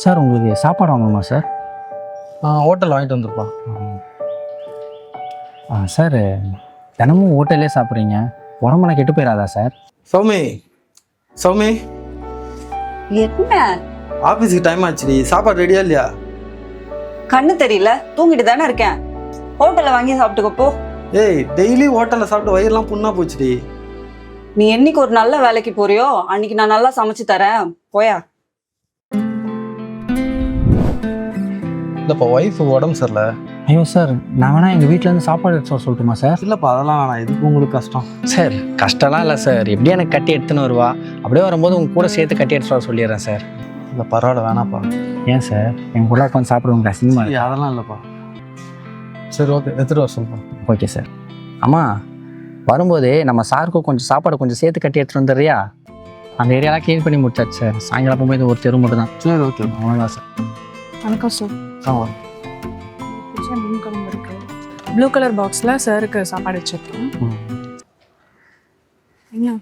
Sir உங்களுக்கு சாப்பாடு வாங்கணுமா சார்? ஹோட்டல் வாங்கிட்டு வந்துருப்பா. சார் தினமும் ஹோட்டல்லே சாப்பிட்றீங்க, உடம்புலாம் கெட்டு போயிடாதா சார்? சௌமி சௌமி, என்ன ஆஃபீஸுக்கு டைம் ஆச்சுடி, சாப்பாடு ரெடியா இல்லையா? கண்ணு தெரியல, தூங்கிட்டு தானே இருக்கேன். ஹோட்டல்ல வாங்கி சாப்பிட்டுக்கோ போ. ஏய், டெய்லி ஹோட்டலில் சாப்பிட்டு வயிறுலாம் புண்ணா போச்சுடி. நீ என்னைக்கு ஒரு நல்ல வேலைக்கு போறியோ அன்னைக்கு நான் நல்லா சமைச்சு தரேன், போயா. இல்லைப்பா, ஒய்ஃபு உடம்பு சரியில்லை. ஐயோ சார், நான் வேணா எங்கள் வீட்டிலேருந்து சாப்பாடு எடுத்து வர சொல்லட்டுமா சார்? இல்லைப்பா, அதெல்லாம் வேணாம், எதுக்கு உங்களுக்கு கஷ்டம்? சார் கஷ்டம்லாம் இல்லை சார், எப்படியும் எனக்கு கட்டி எடுத்துன்னு வருவா, அப்படியே வரும்போது உங்க கூட சேர்த்து கட்டி எடுத்து வர சொல்லிடுறேன் சார். இல்லை பரவாயில்ல, வேணாப்பா. ஏன் சார், எங்கள் கூட உட்காந்து சாப்பிடுவோங்க சினிமா? அதெல்லாம் இல்லைப்பா. சரி ஓகே, எடுத்துகிட்டு வர சொல்லுப்பா. Okay sir. அம்மா, வரும்போது நம்ம சாருக்கும் கொஞ்சம் சாப்பாடு கொஞ்சம் சேர்த்து கட்டி எடுத்துகிட்டு வந்துடுறியா? அந்த ஏரியாலாம் க்ளீன் பண்ணி முடிச்சாச்சு சார், சாயங்காலம் போகும்போது ஒரு தெரு மட்டும் தான். சரி ஓகே, அவ்வளோதான் சார். வணக்கம் சார். ஆமாம். மீன் குழம்பு இருக்கு, ப்ளூ கலர் பாக்ஸில் சாருக்கு சாப்பாடு வச்சுருக்கேன். ஐயா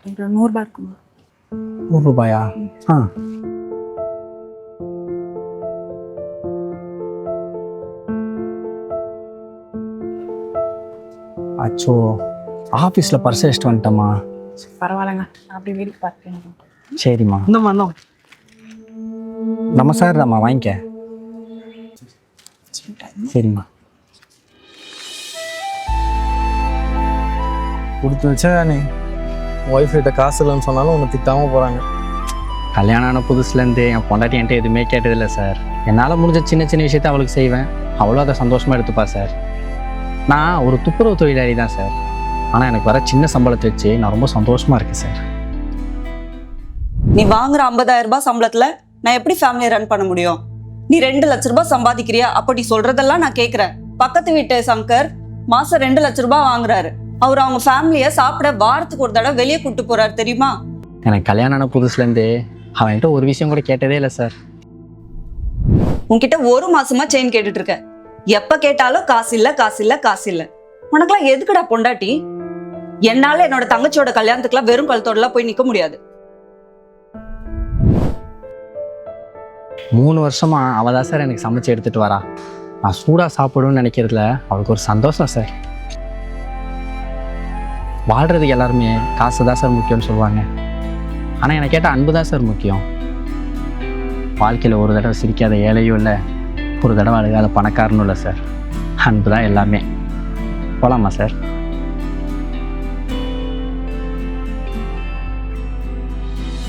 ஒரு 100 ரூபாய் இருக்குமா? 100 ரூபாயா? அச்சோ, ஆஃபீஸில் பர்ஸ் வச்சுட்டு வந்துட்டோமா? பரவாயில்லைங்க, நான் அப்படி வீட்டுக்கு பார்க்கேன். சரிம்மா. இந்தம்மா இந்தம்மா. நம்ம சார் தாம்மா, வாங்கிக்க. சரிம்மா. கொடுத்து வச்சா நீ ஒய்ஃப் கிட்ட காசு இல்லைன்னு சொன்னாலும் உன்னை திட்டாமல் போகிறாங்க. கல்யாணம் ஆன புதுசுலேருந்து என் பொண்டாட்டி என்கிட்ட எதுவுமே கேட்டதில்லை சார். என்னால் முடிஞ்ச சின்ன சின்ன விஷயத்த அவளுக்கு செய்வேன், அவ்வளோ அதை சந்தோஷமாக எடுத்துப்பா சார். நான் ஒரு துப்புரவு தொழிலாளி தான் சார், ஆனால் எனக்கு வர சின்ன சம்பளத்தை வச்சு நான் ரொம்ப சந்தோஷமாக இருக்கேன் சார். நீ வாங்குற 50,000 ரூபாய் சம்பளத்துல நான் எப்படி ஃபேமிலியை ரன் பண்ண முடியும்? நீ 2 லட்ச ரூபாய் சம்பாதிக்கிறியா? அப்ப நீ சொல்றதெல்லாம் நான் கேட்கிறேன். பக்கத்து வீட்டு சங்கர் மாசம் 2 லட்ச ரூபாய் வாங்குறாரு. அவர் அவங்க ஃபேமிலிய சாப்பிட வாரத்துக்கு ஒரு தடவை வெளியே கூட்டு போறாரு, தெரியுமா? எனக்கு கல்யாணம் ஆன புதுசுலேருந்து அவன்கிட்ட ஒரு விஷயம் கூட கேட்டதே இல்லை சார். உன்கிட்ட 1 மாசமா செயின் கேட்டுட்டு இருக்க, எப்ப கேட்டாலும் காசு இல்ல காசு இல்ல காசு இல்ல. உனக்குலாம் எதுக்குடா பொண்டாட்டி? என்னால என்னோட தங்கச்சியோட கல்யாணத்துக்குலாம் வெறும் கழுத்தோடலாம் போய் நிக்க முடியாது. 3 வருஷமா அவள் தான் சார் எனக்கு சமைச்சு எடுத்துகிட்டு வரா. நான் சூடாக சாப்பிடணும்னு நினைக்கிறதுல அவளுக்கு ஒரு சந்தோஷம் சார். வாழ்கிறதுக்கு எல்லாருமே காசு தான் சார் முக்கியம்னு சொல்லுவாங்க, ஆனால் எனக்கு கேட்டால் அன்பு தான் சார் முக்கியம். வாழ்க்கையில் ஒரு தடவை சிரிக்காத ஏழையும் இல்லை, ஒரு தடவை அழுகாத பணக்காரனும் இல்லை சார். அன்பு தான் எல்லாமே. போகலாமா சார்?